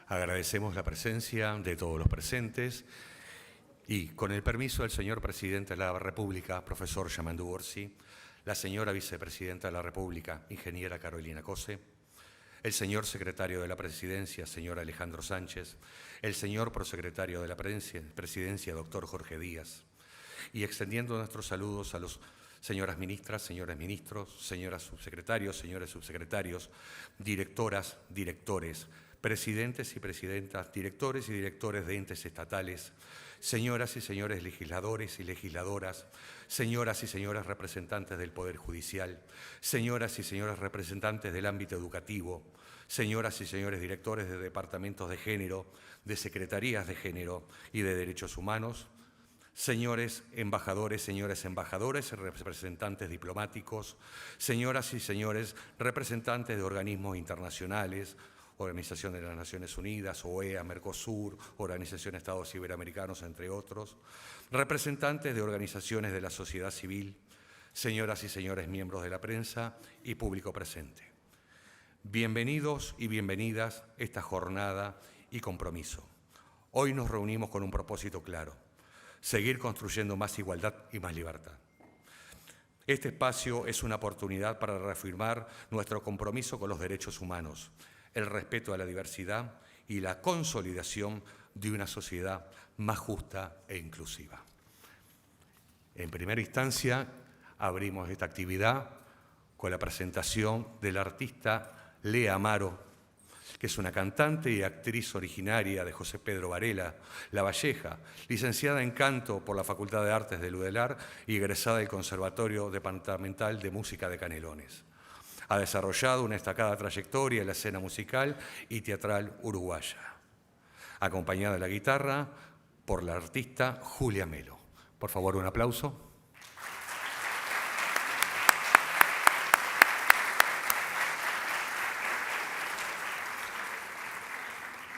Agradecemos la presencia de todos los presentes y, con el permiso del señor Presidente de la República, profesor Yamandu Orsi, la señora Vicepresidenta de la República, ingeniera Carolina Cose, el señor Secretario de la Presidencia, señor Alejandro Sánchez, el señor Prosecretario de la Presidencia, doctor Jorge Díaz, y extendiendo nuestros saludos a los señoras ministras, señores ministros, señoras subsecretarios, señores subsecretarios, directoras, directores, presidentes y presidentas, directores y directores de entes estatales, señoras y señores legisladores y legisladoras, señoras y señores representantes del Poder Judicial, señoras y señores representantes del ámbito educativo, señoras y señores directores de departamentos de género, de secretarías de género y de derechos humanos, señores embajadores, señores embajadoras y representantes diplomáticos, señoras y señores representantes de organismos internacionales, Organización de las Naciones Unidas, OEA, Mercosur, Organización de Estados Iberoamericanos, entre otros, representantes de organizaciones de la sociedad civil, señoras y señores miembros de la prensa y público presente. Bienvenidos y bienvenidas a esta jornada y compromiso. Hoy nos reunimos con un propósito claro: seguir construyendo más igualdad y más libertad. Este espacio es una oportunidad para reafirmar nuestro compromiso con los derechos humanos, el respeto a la diversidad y la consolidación de una sociedad más justa e inclusiva. En primera instancia, abrimos esta actividad con la presentación del artista Lea Amaro, que es una cantante y actriz originaria de José Pedro Varela, La Valleja, licenciada en canto por la Facultad de Artes de Ludelar y egresada del Conservatorio Departamental de Música de Canelones. Ha desarrollado una destacada trayectoria en la escena musical y teatral uruguaya, acompañada de la guitarra por la artista Julia Melo. Por favor, un aplauso.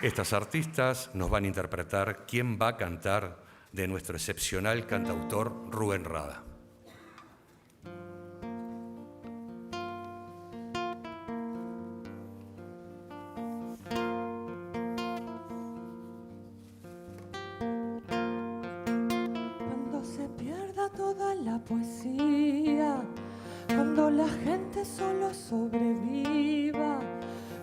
Estas artistas nos van a interpretar ¿Quién va a cantar?, de nuestro excepcional cantautor Rubén Rada. Cuando se pierda toda la poesía, cuando la gente solo sobreviva,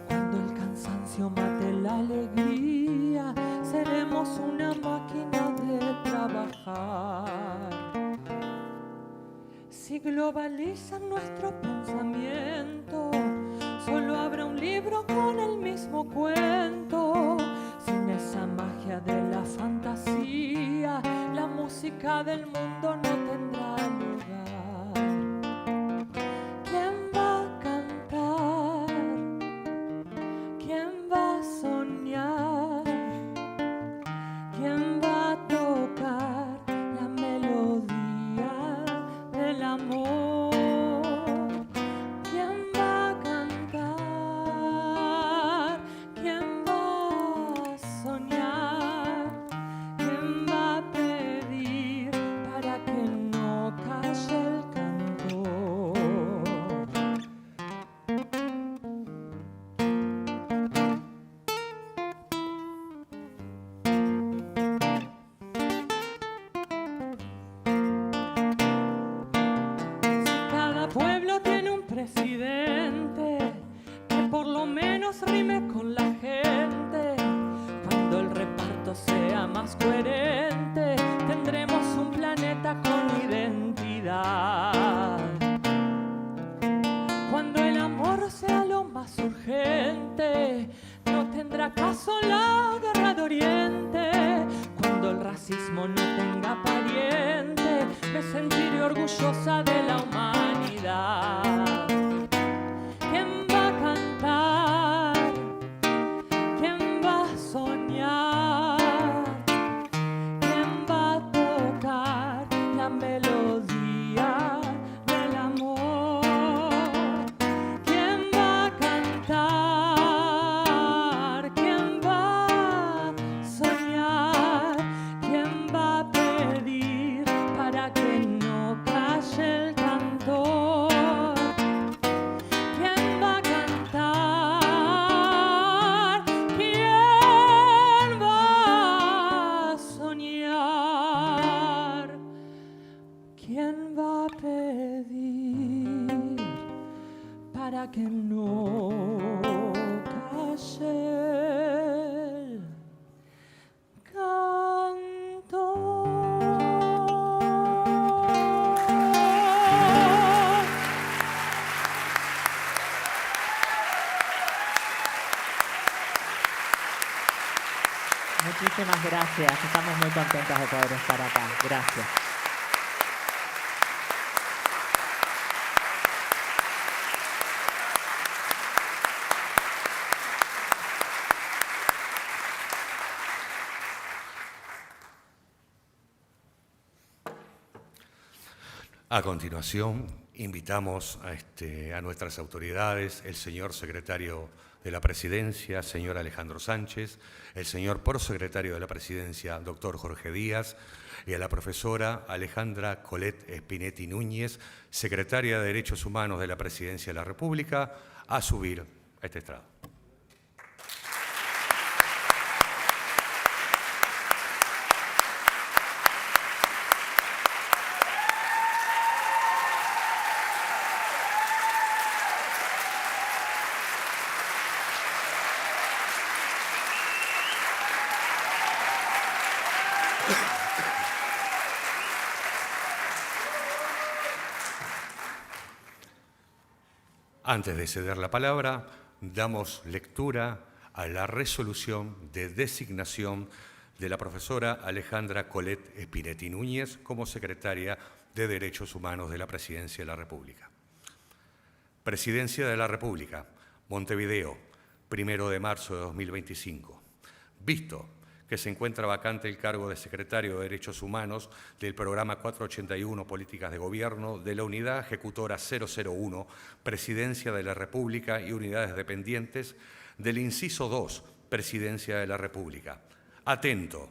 cuando el cansancio mate la alegría, seremos una máquina de trabajar. Si globalizan nuestro pensamiento, solo habrá un libro con el mismo cuento. Sin esa magia de la fantasía, la música del mundo no tendrá lugar. ¿Quién va a cantar? ¿Quién va a soñar? ¿Quién va a tocar la melodía del amor? ¿Quién va a cantar? ¿Quién va a soñar? ¿Quién va a pedir para que no calle el cantor? Cada pueblo tiene un presidente que por lo menos rime con la gente. Cuando el reparto sea más coherente, tendremos un planeta con identidad. Cuando el amor sea lo más urgente, no tendrá caso la guerra de Oriente. Cuando el racismo no tenga pariente, me sentiré orgullosa de la humanidad. ¿Quién va a cantar? ¿Quién va a soñar? ¿Quién va a tocar la melodía del amor? ¿Quién va a cantar? ¿Quién va a soñar? ¿Quién va a pedir para que no calle el cantor? ¿Quién va a Muchísimas gracias. Estamos muy contentos de poder estar acá. Gracias. A continuación, invitamos a nuestras autoridades, el señor secretario de la Presidencia, señor Alejandro Sánchez, el señor prosecretario de la Presidencia, doctor Jorge Díaz, y a la profesora Alejandra Colette Spinetti Núñez, secretaria de Derechos Humanos de la Presidencia de la República, a subir a este estrado. Antes de ceder la palabra, damos lectura a la resolución de designación de la profesora Alejandra Colette Spinetti Núñez como secretaria de Derechos Humanos de la Presidencia de la República. Presidencia de la República, Montevideo, 1 de marzo de 2025. Visto que se encuentra vacante el cargo de secretario de Derechos Humanos del Programa 481 Políticas de Gobierno de la Unidad Ejecutora 001, Presidencia de la República y Unidades Dependientes, del inciso 2, Presidencia de la República. Atento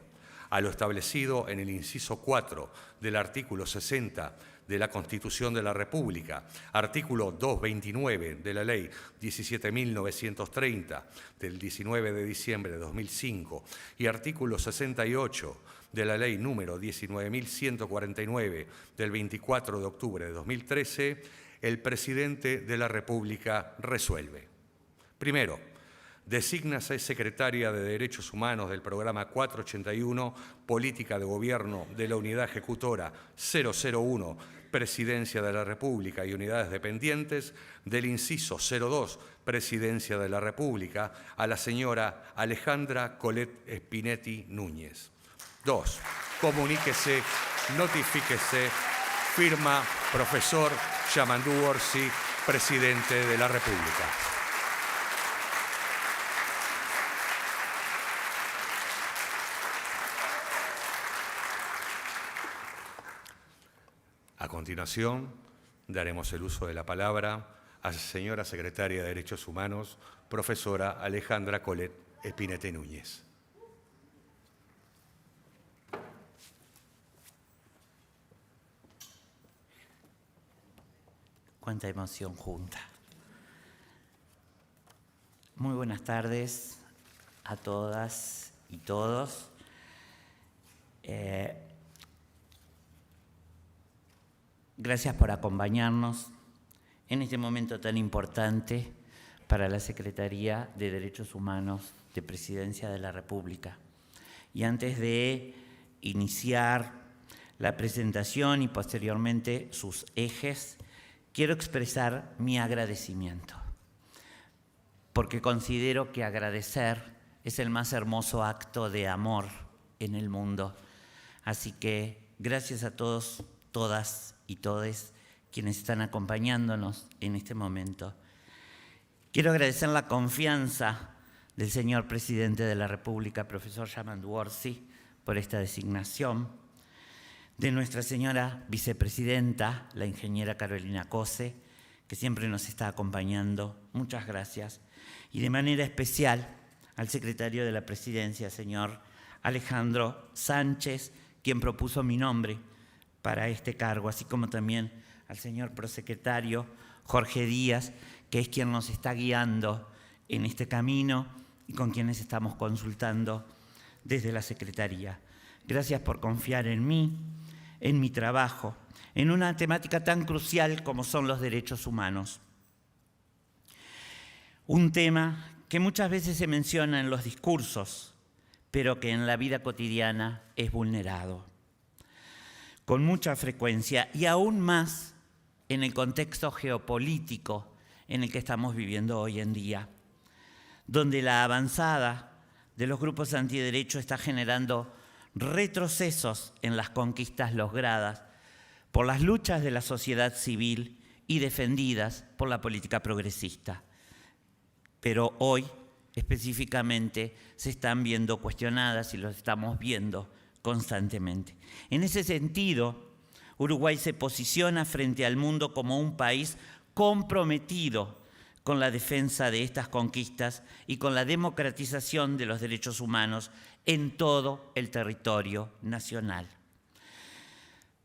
a lo establecido en el inciso 4 del artículo 60 de la Constitución de la República, artículo 229 de la Ley 17.930 del 19 de diciembre de 2005 y artículo 68 de la Ley número 19.149 del 24 de octubre de 2013, el Presidente de la República resuelve. Primero, desígnase secretaria de Derechos Humanos del Programa 481, Política de Gobierno de la Unidad Ejecutora 001, Presidencia de la República y Unidades Dependientes, del inciso 02, Presidencia de la República, a la señora Alejandra Colette Spinetti Núñez. 2. Comuníquese, notifíquese, firma profesor Yamandu Orsi, Presidente de la República. A continuación, daremos el uso de la palabra a la señora secretaria de Derechos Humanos, profesora Alejandra Colette Spinetti Núñez. Cuánta emoción junta. Muy buenas tardes a todas y todos. Gracias por acompañarnos en este momento tan importante para la Secretaría de Derechos Humanos de Presidencia de la República. Y antes de iniciar la presentación y posteriormente sus ejes, quiero expresar mi agradecimiento, porque considero que agradecer es el más hermoso acto de amor en el mundo. Así que gracias a todos, todas y todes quienes están acompañándonos en este momento. Quiero agradecer la confianza del señor Presidente de la República, profesor Yamandu Orsi, por esta designación, de nuestra señora vicepresidenta, la ingeniera Carolina Cose, que siempre nos está acompañando. Muchas gracias. Y de manera especial al secretario de la Presidencia, señor Alejandro Sánchez, quien propuso mi nombre para este cargo, así como también al señor prosecretario Jorge Díaz, que es quien nos está guiando en este camino y con quienes estamos consultando desde la Secretaría. Gracias por confiar en mí, en mi trabajo, en una temática tan crucial como son los derechos humanos. Un tema que muchas veces se menciona en los discursos, pero que en la vida cotidiana es vulnerado con mucha frecuencia y aún más en el contexto geopolítico en el que estamos viviendo hoy en día, donde la avanzada de los grupos antiderechos está generando retrocesos en las conquistas logradas por las luchas de la sociedad civil y defendidas por la política progresista. Pero hoy, específicamente, se están viendo cuestionadas y los estamos viendo constantemente. En ese sentido, Uruguay se posiciona frente al mundo como un país comprometido con la defensa de estas conquistas y con la democratización de los derechos humanos en todo el territorio nacional.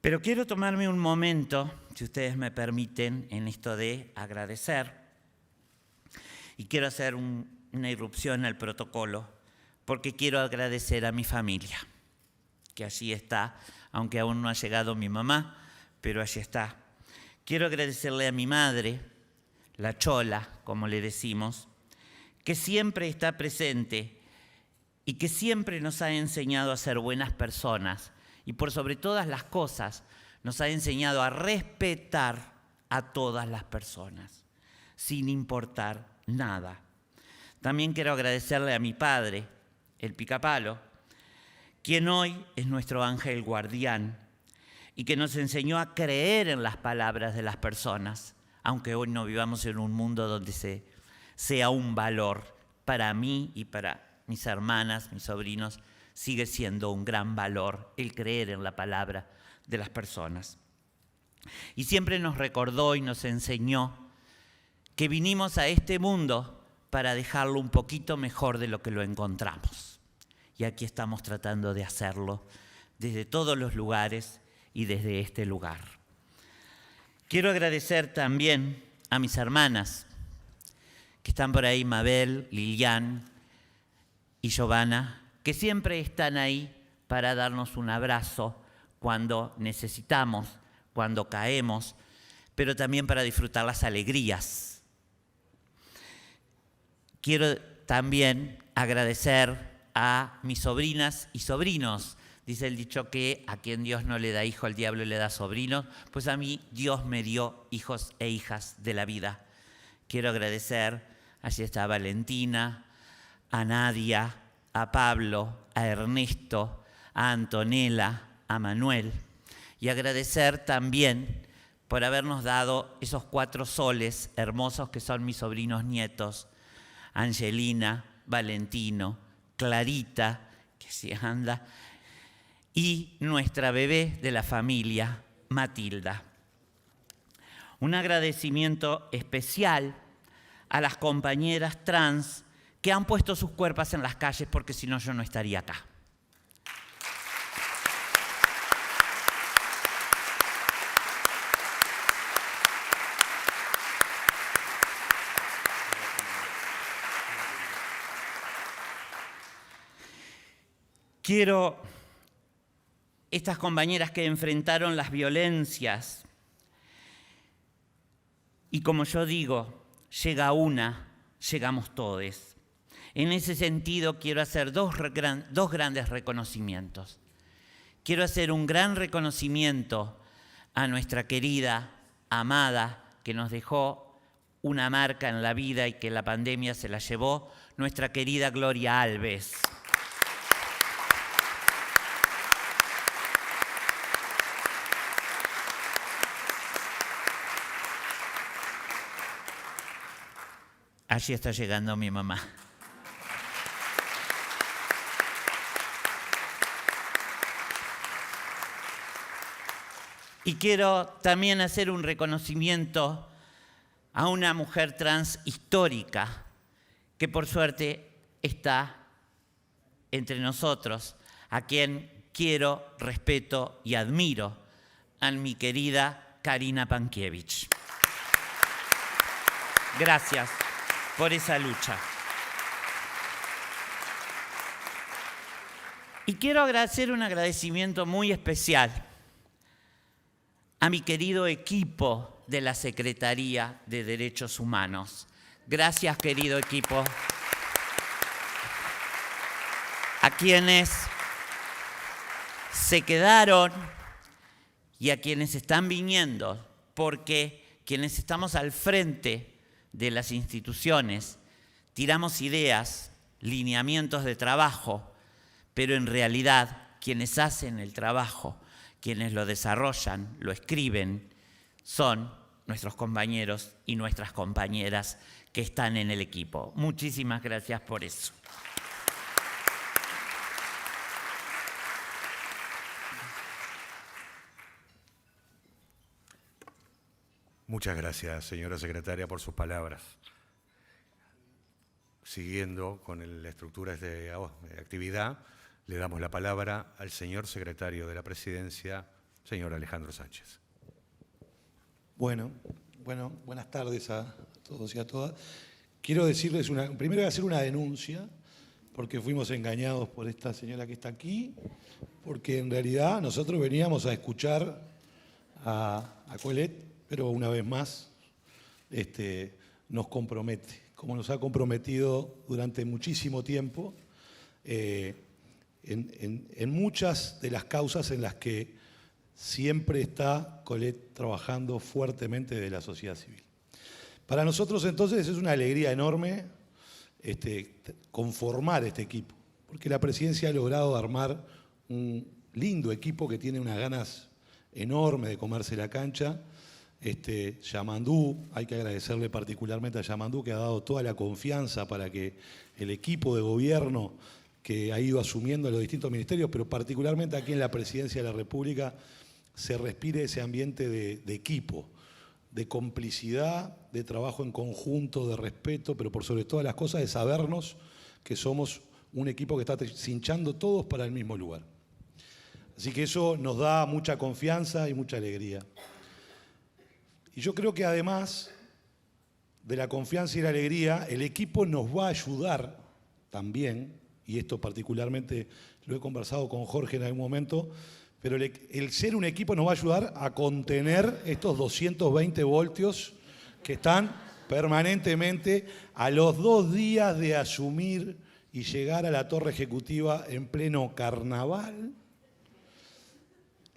Pero quiero tomarme un momento, si ustedes me permiten, en esto de agradecer, y quiero hacer una irrupción al protocolo, porque quiero agradecer a mi familia, que allí está, aunque aún no ha llegado mi mamá, pero allí está. Quiero agradecerle a mi madre, la Chola, como le decimos, que siempre está presente y que siempre nos ha enseñado a ser buenas personas y por sobre todas las cosas nos ha enseñado a respetar a todas las personas, sin importar nada. También quiero agradecerle a mi padre, el Picapalo, quien hoy es nuestro ángel guardián y que nos enseñó a creer en las palabras de las personas, aunque hoy no vivamos en un mundo donde sea un valor. Para mí y para mis hermanas, mis sobrinos, sigue siendo un gran valor el creer en la palabra de las personas. Y siempre nos recordó y nos enseñó que vinimos a este mundo para dejarlo un poquito mejor de lo que lo encontramos. Y aquí estamos tratando de hacerlo desde todos los lugares y desde este lugar. Quiero agradecer también a mis hermanas que están por ahí, Mabel, Lilian y Giovanna, que siempre están ahí para darnos un abrazo cuando necesitamos, cuando caemos, pero también para disfrutar las alegrías. Quiero también agradecer a mis sobrinas y sobrinos. Dice el dicho que a quien Dios no le da hijo, al diablo le da sobrinos. Pues a mí Dios me dio hijos e hijas de la vida. Quiero agradecer, allí está Valentina, a Nadia, a Pablo, a Ernesto, a Antonella, a Manuel. Y agradecer también por habernos dado esos 4 soles hermosos que son mis sobrinos nietos, Angelina, Valentino, Clarita, que sí anda, y nuestra bebé de la familia, Matilda. Un agradecimiento especial a las compañeras trans que han puesto sus cuerpos en las calles, porque si no yo no estaría acá. Quiero, estas compañeras que enfrentaron las violencias, y como yo digo, llega una, llegamos todos. En ese sentido quiero hacer dos grandes reconocimientos. Quiero hacer un gran reconocimiento a nuestra querida, amada, que nos dejó una marca en la vida y que la pandemia se la llevó, nuestra querida Gloria Alves. Allí está llegando mi mamá. Y quiero también hacer un reconocimiento a una mujer trans histórica que por suerte está entre nosotros, a quien quiero, respeto y admiro, a mi querida Karina Pankiewicz. Gracias por esa lucha. Y quiero hacer un agradecimiento muy especial a mi querido equipo de la Secretaría de Derechos Humanos. Gracias, querido equipo. A quienes se quedaron y a quienes están viniendo, porque quienes estamos al frente de las instituciones tiramos ideas lineamientos de trabajo, pero en realidad quienes hacen el trabajo, quienes lo desarrollan, lo escriben, son nuestros compañeros y nuestras compañeras que están en el equipo. Muchísimas gracias por eso. Muchas gracias, señora secretaria, por sus palabras. Siguiendo con la estructura de actividad, le damos la palabra al señor secretario de la Presidencia, señor Alejandro Sánchez. Bueno, buenas tardes a todos y a todas. Quiero decirles primero voy a hacer una denuncia, porque fuimos engañados por esta señora que está aquí, porque en realidad nosotros veníamos a escuchar a Colette, pero una vez más nos compromete, como nos ha comprometido durante muchísimo tiempo, en muchas de las causas en las que siempre está Colette trabajando fuertemente de la sociedad civil. Para nosotros entonces es una alegría enorme conformar este equipo, porque la Presidencia ha logrado armar un lindo equipo que tiene unas ganas enormes de comerse la cancha. Yamandú, hay que agradecerle particularmente a Yamandú, que ha dado toda la confianza para que el equipo de gobierno que ha ido asumiendo los distintos ministerios, pero particularmente aquí en la Presidencia de la República, se respire ese ambiente de equipo, de complicidad, de trabajo en conjunto, de respeto, pero por sobre todas las cosas de sabernos que somos un equipo que está cinchando todos para el mismo lugar. Así que eso nos da mucha confianza y mucha alegría. Y yo creo que además de la confianza y la alegría, el equipo nos va a ayudar también, y esto particularmente lo he conversado con Jorge en algún momento, pero el ser un equipo nos va a ayudar a contener estos 220 voltios que están permanentemente a los 2 días de asumir y llegar a la torre ejecutiva en pleno carnaval.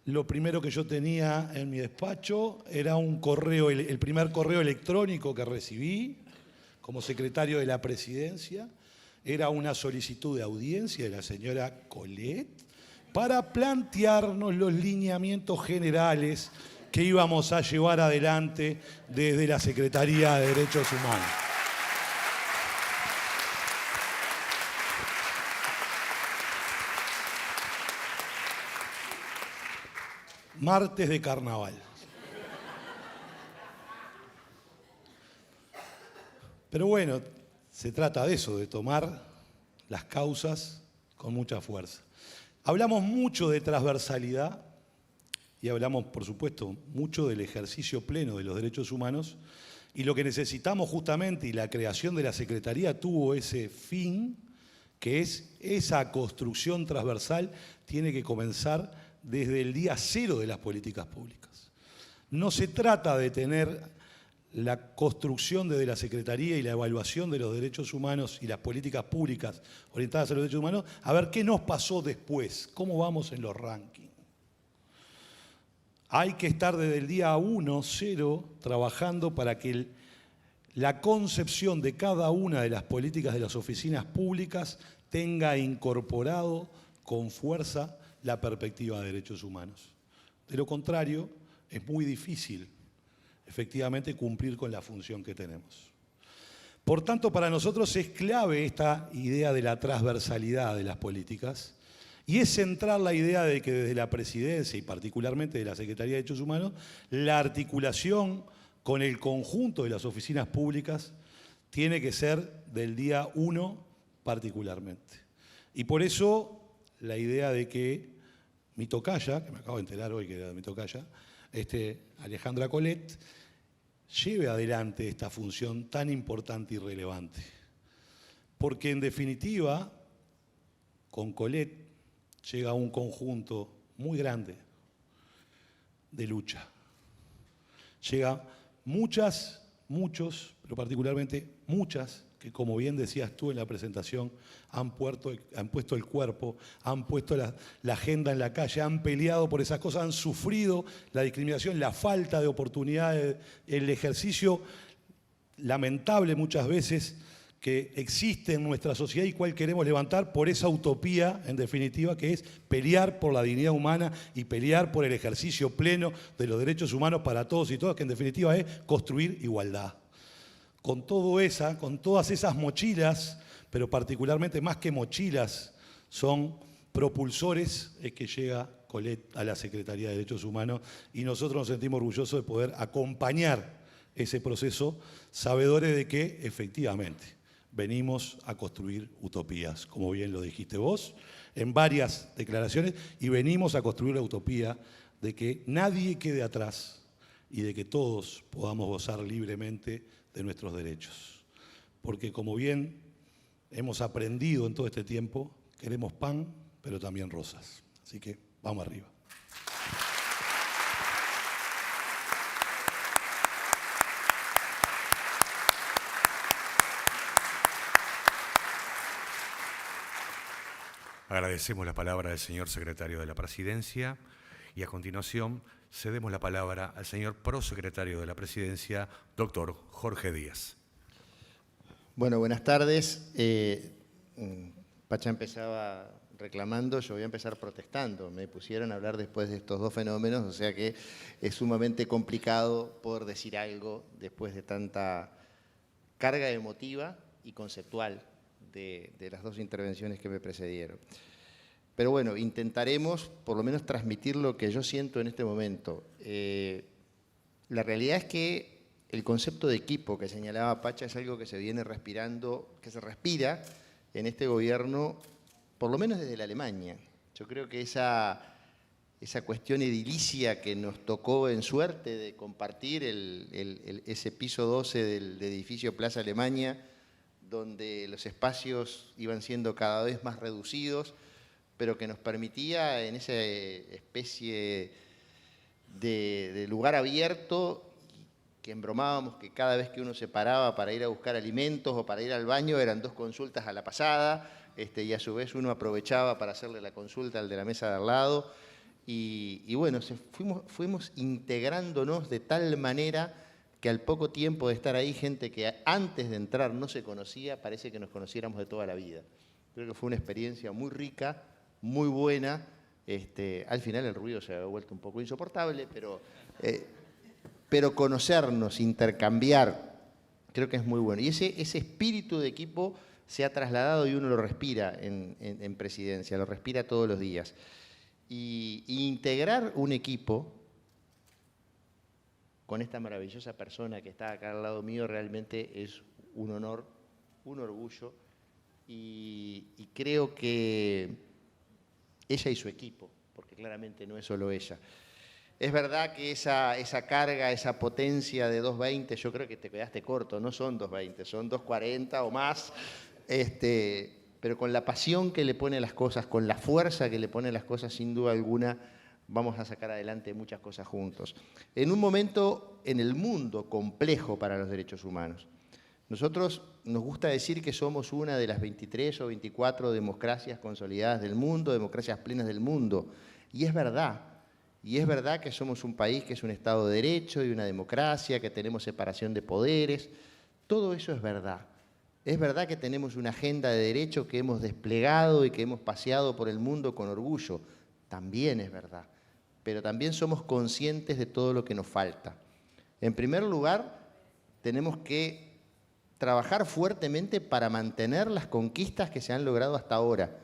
Lo primero que yo tenía en mi despacho era un correo, el primer correo electrónico que recibí como secretario de la Presidencia, era una solicitud de audiencia de la señora Colette para plantearnos los lineamientos generales que íbamos a llevar adelante desde la Secretaría de Derechos Humanos. Martes de carnaval. Pero bueno, se trata de eso, de tomar las causas con mucha fuerza. Hablamos mucho de transversalidad y hablamos, por supuesto, mucho del ejercicio pleno de los derechos humanos, y lo que necesitamos justamente, y la creación de la Secretaría tuvo ese fin, que es esa construcción transversal, tiene que comenzar desde el día cero de las políticas públicas. No se trata de tener la construcción desde la Secretaría y la evaluación de los derechos humanos y las políticas públicas orientadas a los derechos humanos, a ver qué nos pasó después, cómo vamos en los rankings. Hay que estar desde el día 1, 0, trabajando para que la concepción de cada una de las políticas de las oficinas públicas tenga incorporado con fuerza la perspectiva de derechos humanos. De lo contrario, es muy difícil, efectivamente, cumplir con la función que tenemos. Por tanto, para nosotros es clave esta idea de la transversalidad de las políticas, y es central la idea de que desde la Presidencia y particularmente de la Secretaría de Derechos Humanos, la articulación con el conjunto de las oficinas públicas tiene que ser del día 1 particularmente. Y por eso la idea de que mi tocaya, que me acabo de enterar hoy que era mi tocaya, Alejandra Colette, lleve adelante esta función tan importante y relevante. Porque en definitiva, con Colette llega un conjunto muy grande de lucha. Llega muchos, pero particularmente muchas, que como bien decías tú en la presentación, han puesto el cuerpo, han puesto la agenda en la calle, han peleado por esas cosas, han sufrido la discriminación, la falta de oportunidades, el ejercicio lamentable muchas veces que existe en nuestra sociedad y cuál queremos levantar por esa utopía, en definitiva, que es pelear por la dignidad humana y pelear por el ejercicio pleno de los derechos humanos para todos y todas, que en definitiva es construir igualdad. Con todas esas mochilas, pero particularmente más que mochilas, son propulsores, es que llega Colette a la Secretaría de Derechos Humanos y nosotros nos sentimos orgullosos de poder acompañar ese proceso, sabedores de que efectivamente venimos a construir utopías, como bien lo dijiste vos, en varias declaraciones, y venimos a construir la utopía de que nadie quede atrás y de que todos podamos gozar libremente de nuestros derechos. Porque como bien hemos aprendido en todo este tiempo, queremos pan, pero también rosas. Así que vamos arriba. Agradecemos la palabra del señor secretario de la Presidencia y a continuación cedemos la palabra al señor prosecretario de la Presidencia, doctor Jorge Díaz. Bueno, buenas tardes. Pacha empezaba reclamando, yo voy a empezar protestando. Me pusieron a hablar después de estos dos fenómenos, o sea que es sumamente complicado poder decir algo después de tanta carga emotiva y conceptual de las dos intervenciones que me precedieron. Pero bueno, intentaremos por lo menos transmitir lo que yo siento en este momento. La realidad es que el concepto de equipo que señalaba Pacha es algo que se viene respirando, que se respira en este gobierno, por lo menos desde la Alemania. Yo creo que esa cuestión edilicia que nos tocó en suerte de compartir ese piso 12 del edificio Plaza Alemania, donde los espacios iban siendo cada vez más reducidos, pero que nos permitía en esa especie de lugar abierto, que embromábamos que cada vez que uno se paraba para ir a buscar alimentos o para ir al baño eran 2 consultas a la pasada, y a su vez uno aprovechaba para hacerle la consulta al de la mesa de al lado. Y bueno, fuimos integrándonos de tal manera que al poco tiempo de estar ahí, gente que antes de entrar no se conocía, parece que nos conociéramos de toda la vida. Creo que fue una experiencia muy rica, muy buena. Al final el ruido se había vuelto un poco insoportable, pero conocernos, intercambiar, creo que es muy bueno. Y ese espíritu de equipo se ha trasladado y uno lo respira en Presidencia, lo respira todos los días. Y integrar un equipo con esta maravillosa persona que está acá al lado mío realmente es un honor, un orgullo, y creo que ella y su equipo, porque claramente no es solo ella. Es verdad que esa carga, esa potencia de 220, yo creo que te quedaste corto, no son 220, son 240 o más, pero con la pasión que le pone las cosas, con la fuerza que le pone las cosas, sin duda alguna, vamos a sacar adelante muchas cosas juntos. En un momento en el mundo complejo para los derechos humanos. Nosotros nos gusta decir que somos una de las 23 o 24 democracias consolidadas del mundo, democracias plenas del mundo. Y es verdad. Y es verdad que somos un país que es un Estado de Derecho y una democracia, que tenemos separación de poderes. Todo eso es verdad. Es verdad que tenemos una agenda de derecho que hemos desplegado y que hemos paseado por el mundo con orgullo. También es verdad. Pero también somos conscientes de todo lo que nos falta. En primer lugar, tenemos que trabajar fuertemente para mantener las conquistas que se han logrado hasta ahora,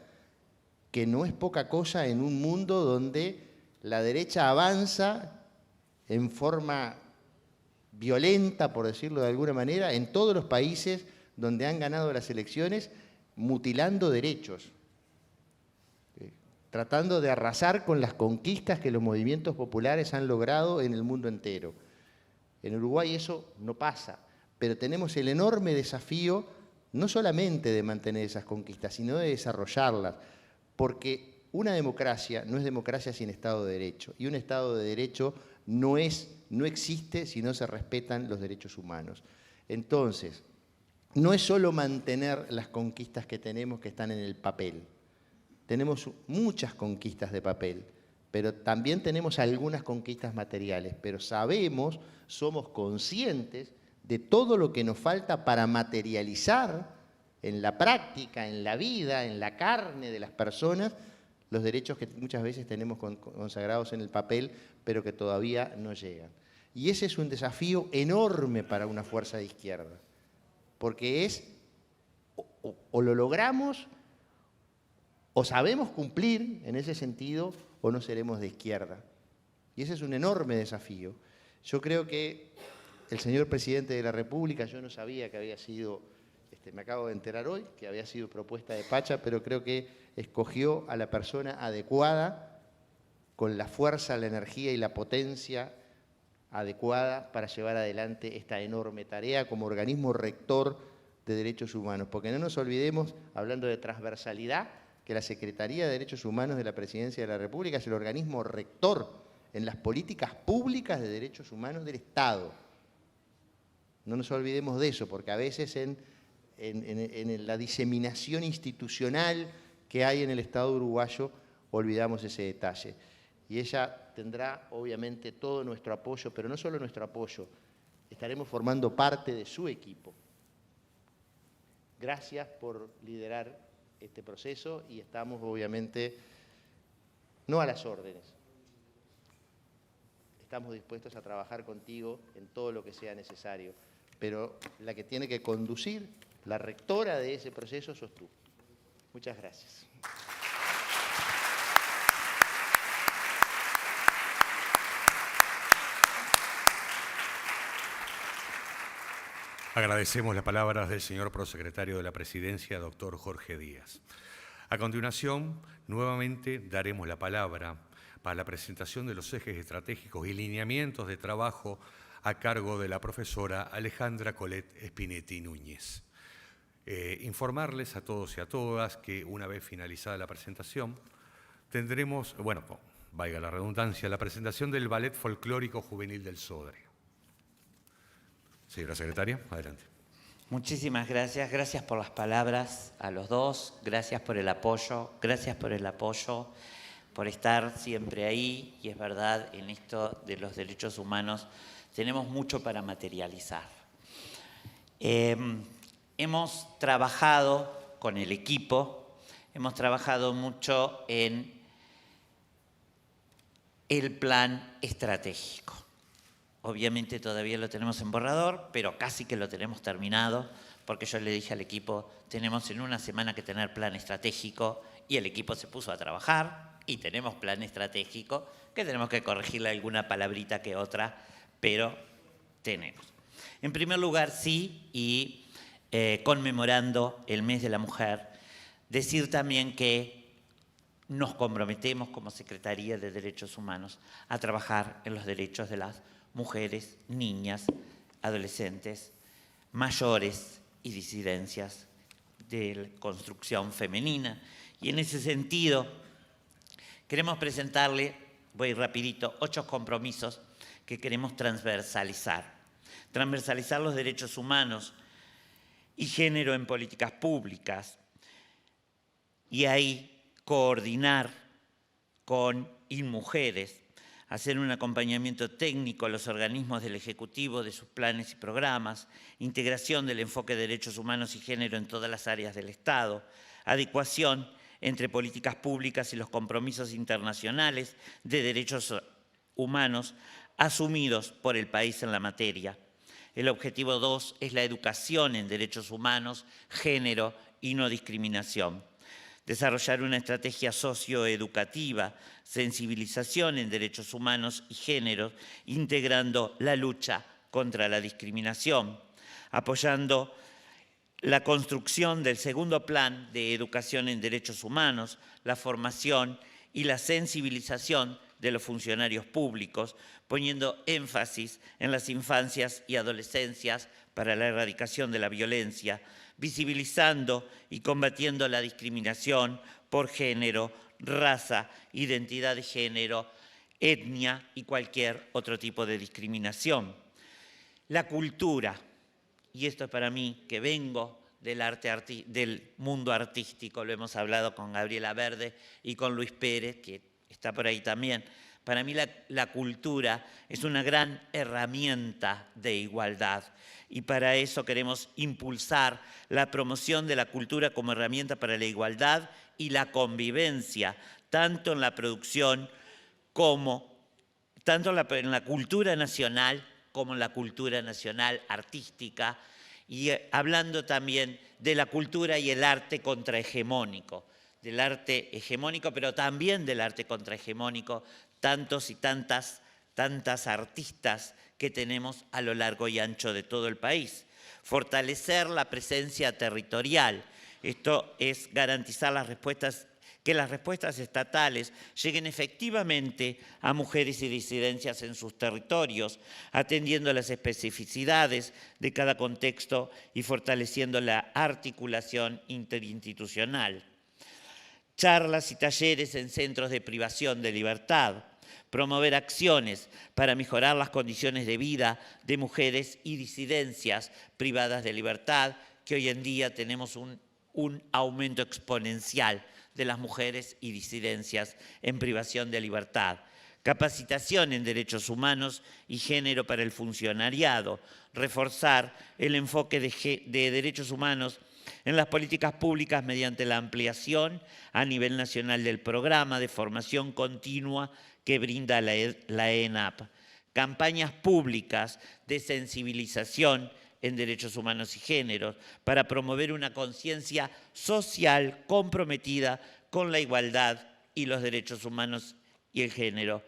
que no es poca cosa en un mundo donde la derecha avanza en forma violenta, por decirlo de alguna manera, en todos los países donde han ganado las elecciones, mutilando derechos, tratando de arrasar con las conquistas que los movimientos populares han logrado en el mundo entero. En Uruguay eso no pasa, pero tenemos el enorme desafío no solamente de mantener esas conquistas, sino de desarrollarlas, porque una democracia no es democracia sin Estado de Derecho, y un Estado de Derecho no existe si no se respetan los derechos humanos. Entonces, no es solo mantener las conquistas que tenemos que están en el papel. Tenemos muchas conquistas de papel, pero también tenemos algunas conquistas materiales, pero somos conscientes de todo lo que nos falta para materializar en la práctica, en la vida, en la carne de las personas, los derechos que muchas veces tenemos consagrados en el papel, pero que todavía no llegan. Y ese es un desafío enorme para una fuerza de izquierda, porque es o lo logramos, o sabemos cumplir en ese sentido, o no seremos de izquierda. Y ese es un enorme desafío. Yo creo que el señor presidente de la República, yo no sabía que había sido, me acabo de enterar hoy, que había sido propuesta de Pacha, pero creo que escogió a la persona adecuada, con la fuerza, la energía y la potencia adecuada para llevar adelante esta enorme tarea como organismo rector de derechos humanos. Porque no nos olvidemos, hablando de transversalidad, que la Secretaría de Derechos Humanos de la Presidencia de la República es el organismo rector en las políticas públicas de derechos humanos del Estado. No nos olvidemos de eso, porque a veces en la diseminación institucional que hay en el Estado uruguayo olvidamos ese detalle. Y ella tendrá obviamente todo nuestro apoyo, pero no solo nuestro apoyo, estaremos formando parte de su equipo. Gracias por liderar este proceso y estamos obviamente no a las órdenes. Estamos dispuestos a trabajar contigo en todo lo que sea necesario, pero la que tiene que conducir, la rectora de ese proceso, sos tú. Muchas gracias. Agradecemos las palabras del señor prosecretario de la Presidencia, doctor Jorge Díaz. A continuación, nuevamente daremos la palabra para la presentación de los ejes estratégicos y lineamientos de trabajo a cargo de la profesora Alejandra Colette Spinetti Núñez. Informarles a todos y a todas que una vez finalizada la presentación, tendremos, bueno, valga la redundancia, la presentación del Ballet Folclórico Juvenil del Sodre. Señora secretaria, adelante. Muchísimas gracias. Gracias por las palabras a los dos. Gracias por el apoyo. Gracias por el apoyo, por estar siempre ahí. Y es verdad, en esto de los derechos humanos tenemos mucho para materializar. Hemos trabajado con el equipo, hemos trabajado mucho en el plan estratégico. Obviamente todavía lo tenemos en borrador, pero casi que lo tenemos terminado, porque yo le dije al equipo, tenemos en una semana que tener plan estratégico, y el equipo se puso a trabajar, y tenemos plan estratégico, que tenemos que corregirle alguna palabrita que otra, pero tenemos. En primer lugar, sí, y conmemorando el mes de la mujer, decir también que nos comprometemos como Secretaría de Derechos Humanos a trabajar en los derechos de las mujeres, niñas, adolescentes, mayores y disidencias de la construcción femenina. Y en ese sentido, queremos presentarle, voy rapidito, 8 compromisos que queremos transversalizar. Transversalizar los derechos humanos y género en políticas públicas. Y ahí coordinar con InMujeres, hacer un acompañamiento técnico a los organismos del Ejecutivo de sus planes y programas, integración del enfoque de derechos humanos y género en todas las áreas del Estado, adecuación entre políticas públicas y los compromisos internacionales de derechos humanos asumidos por el país en la materia. El objetivo 2 es la educación en derechos humanos, género y no discriminación. Desarrollar una estrategia socioeducativa, sensibilización en derechos humanos y género, integrando la lucha contra la discriminación, apoyando la construcción del segundo plan de educación en derechos humanos, la formación y la sensibilización de los funcionarios públicos, poniendo énfasis en las infancias y adolescencias para la erradicación de la violencia, visibilizando y combatiendo la discriminación por género, raza, identidad de género, etnia y cualquier otro tipo de discriminación. La cultura, y esto es para mí que vengo del mundo artístico, lo hemos hablado con Gabriela Verde y con Luis Pérez, que está por ahí también, Para mí la cultura es una gran herramienta de igualdad y para eso queremos impulsar la promoción de la cultura como herramienta para la igualdad y la convivencia, tanto en la producción tanto en la cultura nacional como en la cultura nacional artística, y hablando también de la cultura y el arte contrahegemónico, del arte hegemónico, pero también del arte contrahegemónico, tantos y tantas artistas que tenemos a lo largo y ancho de todo el país. Fortalecer la presencia territorial. Esto es garantizar que las respuestas estatales lleguen efectivamente a mujeres y disidencias en sus territorios, atendiendo a las especificidades de cada contexto y fortaleciendo la articulación interinstitucional. Charlas y talleres en centros de privación de libertad. Promover acciones para mejorar las condiciones de vida de mujeres y disidencias privadas de libertad, que hoy en día tenemos un aumento exponencial de las mujeres y disidencias en privación de libertad. Capacitación en derechos humanos y género para el funcionariado. Reforzar el enfoque de derechos humanos en las políticas públicas mediante la ampliación a nivel nacional del programa de formación continua que brinda la ENAP. Campañas públicas de sensibilización en derechos humanos y géneros para promover una conciencia social comprometida con la igualdad y los derechos humanos y el género.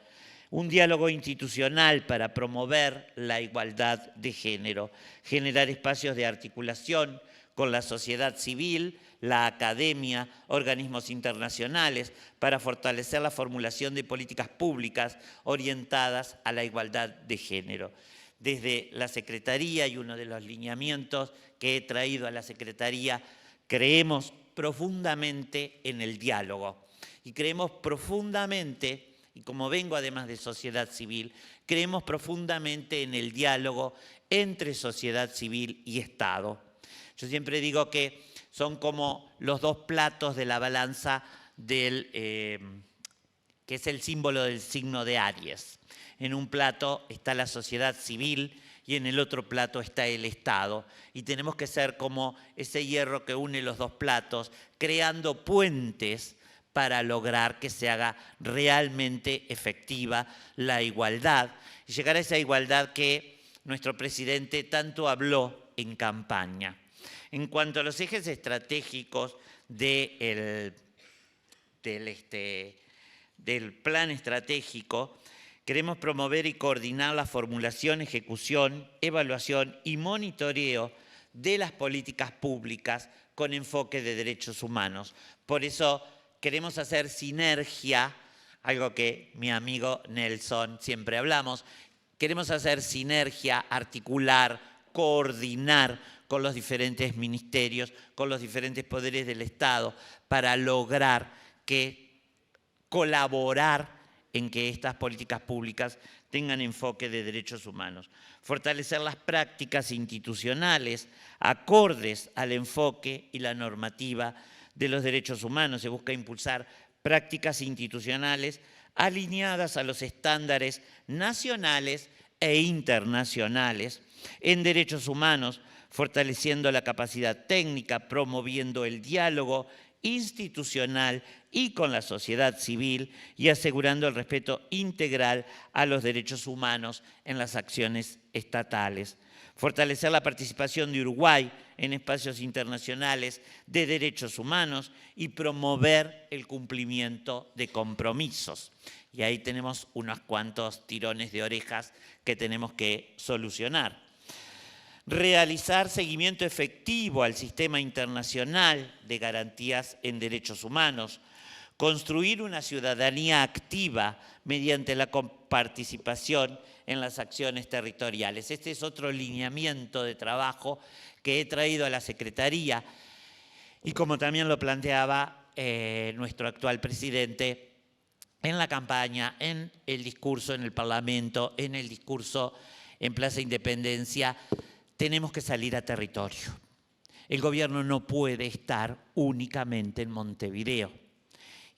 Un diálogo institucional para promover la igualdad de género. Generar espacios de articulación con la sociedad civil, la academia, organismos internacionales, para fortalecer la formulación de políticas públicas orientadas a la igualdad de género. Desde la Secretaría, y uno de los lineamientos que he traído a la Secretaría, creemos profundamente en el diálogo. Y creemos profundamente, y como vengo además de sociedad civil, creemos profundamente en el diálogo entre sociedad civil y Estado. Yo siempre digo que son como los dos platos de la balanza que es el símbolo del signo de Aries. En un plato está la sociedad civil y en el otro plato está el Estado. Y tenemos que ser como ese hierro que une los dos platos, creando puentes para lograr que se haga realmente efectiva la igualdad. Y llegar a esa igualdad que nuestro presidente tanto habló en campaña. En cuanto a los ejes estratégicos del plan estratégico, queremos promover y coordinar la formulación, ejecución, evaluación y monitoreo de las políticas públicas con enfoque de derechos humanos. Por eso queremos hacer sinergia, algo que mi amigo Nelson siempre hablamos, queremos hacer sinergia, articular, coordinar con los diferentes ministerios, con los diferentes poderes del Estado, para lograr colaborar en que estas políticas públicas tengan enfoque de derechos humanos. Fortalecer las prácticas institucionales acordes al enfoque y la normativa de los derechos humanos. Se busca impulsar prácticas institucionales alineadas a los estándares nacionales e internacionales en derechos humanos, fortaleciendo la capacidad técnica, promoviendo el diálogo institucional y con la sociedad civil y asegurando el respeto integral a los derechos humanos en las acciones estatales. Fortalecer la participación de Uruguay en espacios internacionales de derechos humanos y promover el cumplimiento de compromisos. Y ahí tenemos unos cuantos tirones de orejas que tenemos que solucionar. Realizar seguimiento efectivo al sistema internacional de garantías en derechos humanos, construir una ciudadanía activa mediante la participación en las acciones territoriales. Este es otro lineamiento de trabajo que he traído a la Secretaría y como también lo planteaba nuestro actual presidente en la campaña, en el discurso en el Parlamento, en el discurso en Plaza Independencia. Tenemos que salir a territorio. El gobierno no puede estar únicamente en Montevideo.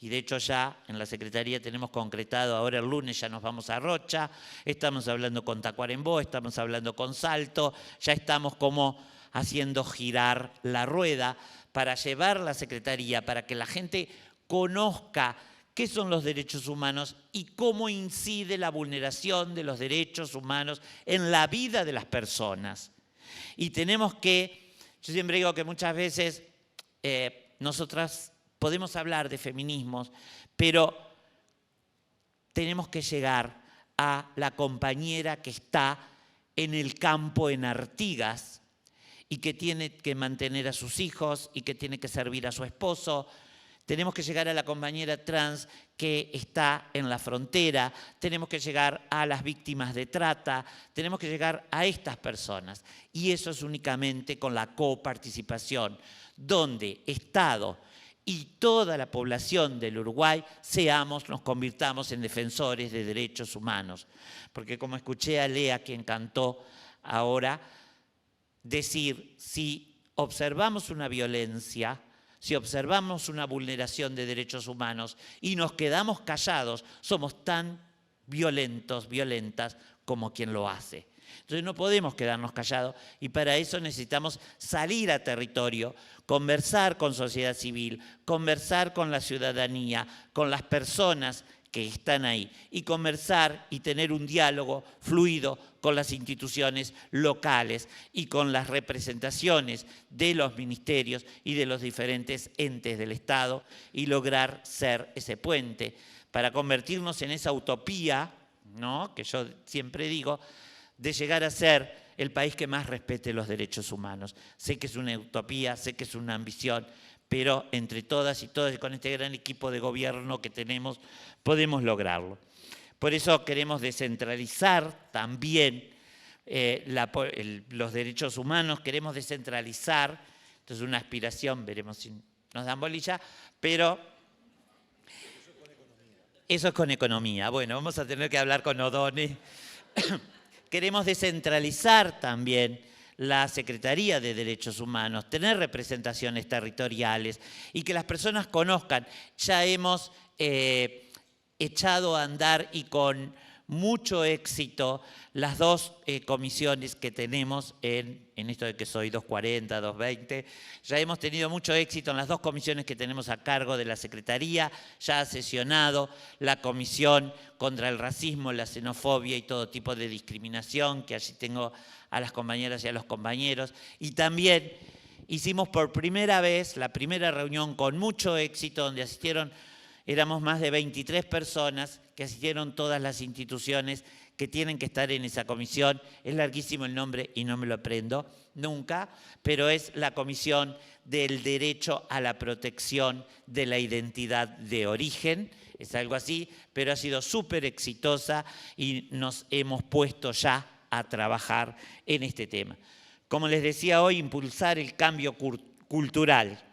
y de hecho ya en la Secretaría tenemos concretado, ahora el lunes ya nos vamos a Rocha, estamos hablando con Tacuarembó, estamos hablando con Salto, ya estamos como haciendo girar la rueda para llevar la Secretaría, para que la gente conozca qué son los derechos humanos y cómo incide la vulneración de los derechos humanos en la vida de las personas. Y tenemos que, yo siempre digo que muchas veces nosotras podemos hablar de feminismos, pero tenemos que llegar a la compañera que está en el campo en Artigas y que tiene que mantener a sus hijos y que tiene que servir a su esposo. Tenemos que llegar a la compañera trans que está en la frontera, tenemos que llegar a las víctimas de trata, tenemos que llegar a estas personas. Y eso es únicamente con la coparticipación, donde Estado y toda la población del Uruguay nos convirtamos en defensores de derechos humanos. Porque como escuché a Lea, quien cantó ahora, decir, si observamos una violencia, si observamos una vulneración de derechos humanos y nos quedamos callados, somos tan violentos, violentas como quien lo hace. Entonces no podemos quedarnos callados y para eso necesitamos salir a territorio, conversar con sociedad civil, conversar con la ciudadanía, con las personas que están ahí y conversar y tener un diálogo fluido con las instituciones locales y con las representaciones de los ministerios y de los diferentes entes del Estado y lograr ser ese puente para convertirnos en esa utopía, ¿no?, que yo siempre digo, de llegar a ser el país que más respete los derechos humanos. Sé que es una utopía, sé que es una ambición, pero entre todas y todos, y con este gran equipo de gobierno que tenemos, podemos lograrlo. Por eso queremos descentralizar también los derechos humanos, queremos descentralizar, esto es una aspiración, veremos si nos dan bolilla, pero eso es con economía. Bueno, vamos a tener que hablar con Odone. Queremos descentralizar también la Secretaría de Derechos Humanos, tener representaciones territoriales y que las personas conozcan. Ya hemos echado a andar y con mucho éxito las dos comisiones que tenemos en esto de que soy 240, 220. Ya hemos tenido mucho éxito en las dos comisiones que tenemos a cargo de la Secretaría. Ya ha sesionado la Comisión contra el Racismo, la Xenofobia y todo tipo de discriminación, que allí tengo a las compañeras y a los compañeros. Y también hicimos por primera vez la primera reunión con mucho éxito, donde asistieron, éramos más de 23 personas, que asistieron todas las instituciones que tienen que estar en esa comisión. Es larguísimo el nombre y no me lo aprendo nunca, pero es la Comisión del Derecho a la Protección de la Identidad de Origen. Es algo así, pero ha sido súper exitosa y nos hemos puesto ya a trabajar en este tema. Como les decía hoy, impulsar el cambio cultural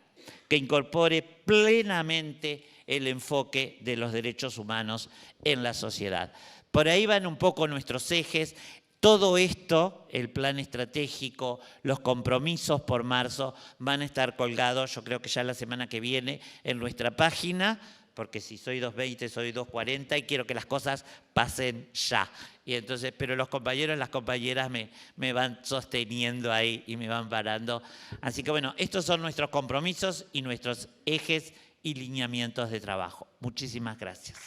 que incorpore plenamente el enfoque de los derechos humanos en la sociedad. Por ahí van un poco nuestros ejes. Todo esto, el plan estratégico, los compromisos por marzo, van a estar colgados, yo creo que ya la semana que viene, en nuestra página, porque si soy 220, soy 240 y quiero que las cosas pasen ya. Y entonces, pero los compañeros y las compañeras me van sosteniendo ahí y me van parando. Así que bueno, estos son nuestros compromisos y nuestros ejes y lineamientos de trabajo. Muchísimas gracias.